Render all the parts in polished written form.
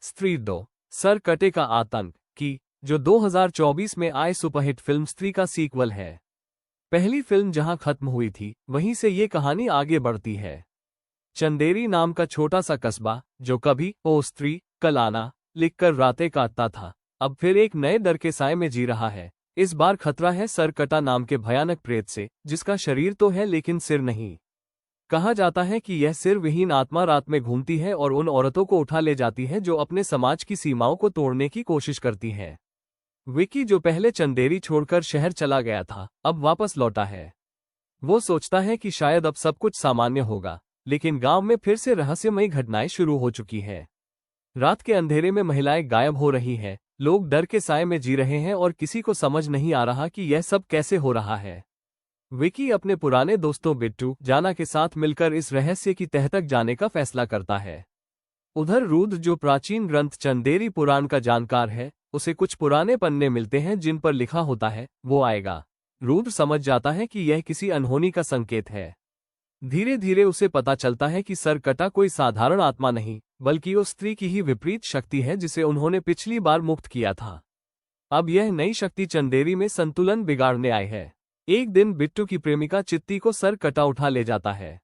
स्त्री 2 सर कटे का आतंक की, जो 2024 में आए सुपरहिट फिल्म स्त्री का सीक्वल है। पहली फिल्म जहां खत्म हुई थी, वहीं से ये कहानी आगे बढ़ती है। चंदेरी नाम का छोटा सा कस्बा, जो कभी ओ स्त्री कल आना लिखकर रातें काटता था, अब फिर एक नए डर के साए में जी रहा है। इस बार खतरा है सरकटा नाम के भयानक प्रेत से, जिसका शरीर तो है लेकिन सिर नहीं। कहा जाता है कि यह सिर विहीन आत्मा रात में घूमती है और उन औरतों को उठा ले जाती है जो अपने समाज की सीमाओं को तोड़ने की कोशिश करती हैं। विकी, जो पहले चंदेरी छोड़कर शहर चला गया था, अब वापस लौटा है। वो सोचता है कि शायद अब सब कुछ सामान्य होगा, लेकिन गांव में फिर से रहस्यमयी घटनाएं शुरू हो चुकी हैं। रात के अंधेरे में महिलाएं गायब हो रही हैं, लोग डर के साए में जी रहे हैं और किसी को समझ नहीं आ रहा कि यह सब कैसे हो रहा है। विकी अपने पुराने दोस्तों बिट्टू, जाना के साथ मिलकर इस रहस्य की तह तक जाने का फैसला करता है। उधर रुद्र, जो प्राचीन ग्रंथ चंदेरी पुराण का जानकार है, उसे कुछ पुराने पन्ने मिलते हैं जिन पर लिखा होता है वो आएगा। रुद्र समझ जाता है कि यह किसी अनहोनी का संकेत है। धीरे धीरे उसे पता चलता है कि सरकटा कोई साधारण आत्मा नहीं, बल्कि उस स्त्री की ही विपरीत शक्ति है जिसे उन्होंने पिछली बार मुक्त किया था। अब यह नई शक्ति चंदेरी में संतुलन बिगाड़ने आई है। एक दिन बिट्टू की प्रेमिका चित्ती को सरकटा उठा ले जाता है।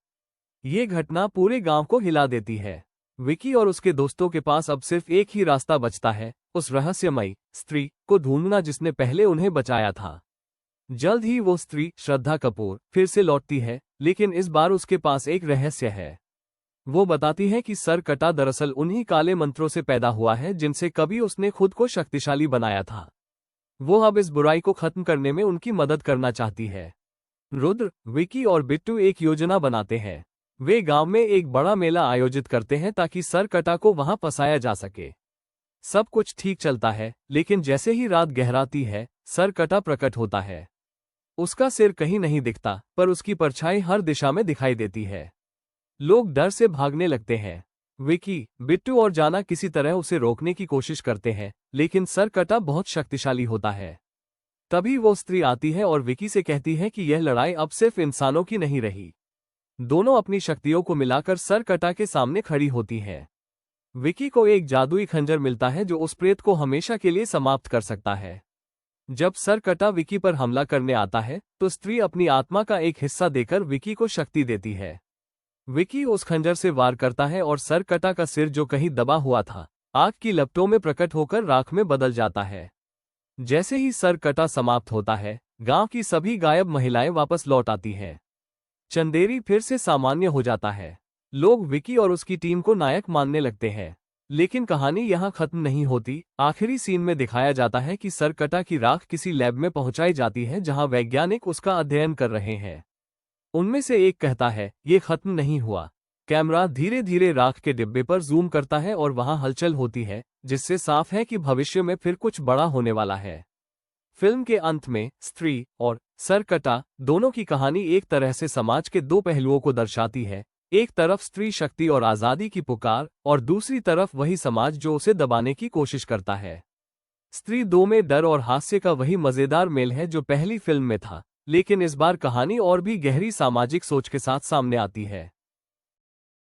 ये घटना पूरे गांव को हिला देती है। विकी और उसके दोस्तों के पास अब सिर्फ एक ही रास्ता बचता है, उस रहस्यमयी स्त्री को ढूंढना जिसने पहले उन्हें बचाया था। जल्द ही वो स्त्री, श्रद्धा कपूर, फिर से लौटती है, लेकिन इस बार उसके पास एक रहस्य है। वो बताती है कि सरकटा दरअसल उन्हीं काले मंत्रों से पैदा हुआ है जिनसे कभी उसने खुद को शक्तिशाली बनाया था। वो अब इस बुराई को खत्म करने में उनकी मदद करना चाहती है। रुद्र, विकी और बिट्टू एक योजना बनाते हैं। वे गांव में एक बड़ा मेला आयोजित करते हैं ताकि सरकटा को वहां फंसाया जा सके। सब कुछ ठीक चलता है, लेकिन जैसे ही रात गहराती है, सरकटा प्रकट होता है। उसका सिर कहीं नहीं दिखता, पर उसकी परछाई हर दिशा में दिखाई देती है। लोग डर से भागने लगते हैं। विकी, बिट्टू और जाना किसी तरह उसे रोकने की कोशिश करते हैं, लेकिन सरकटा बहुत शक्तिशाली होता है। तभी वो स्त्री आती है और विकी से कहती है कि यह लड़ाई अब सिर्फ इंसानों की नहीं रही। दोनों अपनी शक्तियों को मिलाकर सरकटा के सामने खड़ी होती हैं। विकी को एक जादुई खंजर मिलता है जो उस प्रेत को हमेशा के लिए समाप्त कर सकता है। जब सरकटा विकी पर हमला करने आता है, तो स्त्री अपनी आत्मा का एक हिस्सा देकर विकी को शक्ति देती है। विकी उस खंजर से वार करता है और सरकटा का सिर, जो कहीं दबा हुआ था, आग की लपटों में प्रकट होकर राख में बदल जाता है। जैसे ही सरकटा समाप्त होता है, गांव की सभी गायब महिलाएं वापस लौट आती हैं। चंदेरी फिर से सामान्य हो जाता है। लोग विकी और उसकी टीम को नायक मानने लगते हैं। लेकिन कहानी यहां खत्म नहीं होती। आखिरी सीन में दिखाया जाता है कि सरकटा की राख किसी लैब में पहुंचाई जाती है जहां वैज्ञानिक उसका अध्ययन कर रहे हैं। उनमें से एक कहता है, ये खत्म नहीं हुआ। कैमरा धीरे धीरे राख के डिब्बे पर जूम करता है और वहां हलचल होती है, जिससे साफ है कि भविष्य में फिर कुछ बड़ा होने वाला है। फिल्म के अंत में स्त्री और सरकटा दोनों की कहानी एक तरह से समाज के दो पहलुओं को दर्शाती है। एक तरफ स्त्री शक्ति और आजादी की पुकार, और दूसरी तरफ वही समाज जो उसे दबाने की कोशिश करता है। स्त्री 2 में डर और हास्य का वही मजेदार मेल है जो पहली फिल्म में था, लेकिन इस बार कहानी और भी गहरी सामाजिक सोच के साथ सामने आती है।